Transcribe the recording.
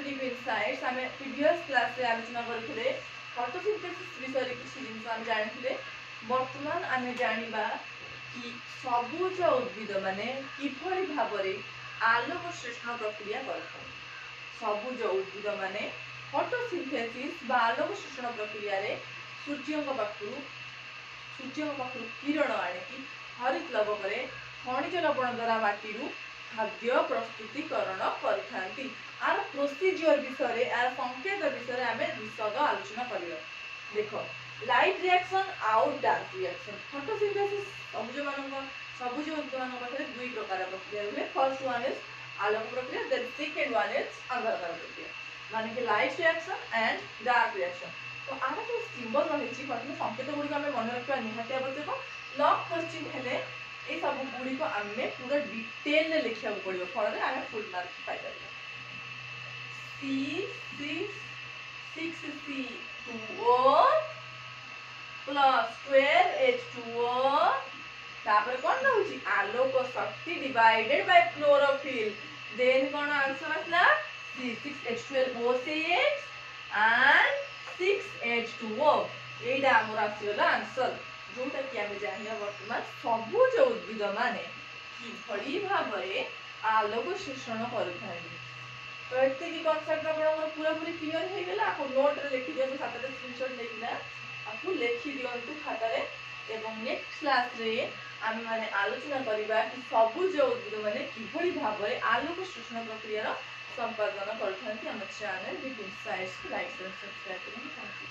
Dip insights आम previous class रे आलोचना करथिले फोटोसिंथेसिस विषय किछि जिंस आम जानिथिले वर्तमान आम जानिबा कि सबुज उद्भिद माने किभଳି भाबरे आलोक श्लेषण प्रक्रिया करथन। सबुज उद्भिद माने फोटोसिंथेसिस बा आलोक श्लेषण प्रक्रिया रे सूर्यଙ୍କ पाखु किरण आनिकी हरित लवकरे खनिज लवण द्वारा माटीरू खाद्य प्रस्तुतिकरण करिथांती। आर प्रोसीजर विषय आर संकेत विषय आमे विशद आलोचना करियो। देखो light reaction out dark reaction photosynthesis सबुज उद्भिद मान पाखरे दुई प्रकार प्रक्रिया हुए। फर्स्ट वन इज आलोक प्रक्रिया, देन सेकंड वन इज अंधकार प्रक्रिया माने कि light reaction and dark reaction. तो आर जो सिंबल रही प्रथम संकेत गुड़ी आम मन रखा निहाती आवश्यक। लॉग क्वेश्चन हेले ए सब गुड़ी को आमे पूरा डिटेल रे लिखिया पड़ियो फल रे आमे फुल मार्क पाई परबो। C6C2O प्लस 12H2O तापर कोन रहउची आलोक शक्ति डिवाइडेड बाय क्लोरोफिल। देन कोन आंसर आसला C6H12O6 and 6H2O एटा हमर आसीला आंसर जोटा कि आमे जानिया वर्तमान सबुज उद्भिद माने किभଳି भाबरे आलोक शोषण करथांती। तो एते की कांसेप्ट आपन पूरा पूरी क्लियर हे गेला। आपन नोट रे लिखि दियो, खातारे स्क्रीनशॉट लेकिना आपु लिखि दियंतु खातारे। एवं नेक्स्ट क्लास रे आमे माने आलोचना करिबा कि सबुज उद्भिद माने किभଳି भाबरे आलोक शोषण प्रक्रिया संपादन करथांती। हम चैनल डिप इनसाइट्स को लाइक एंड सब्सक्राइब करें। Thank you.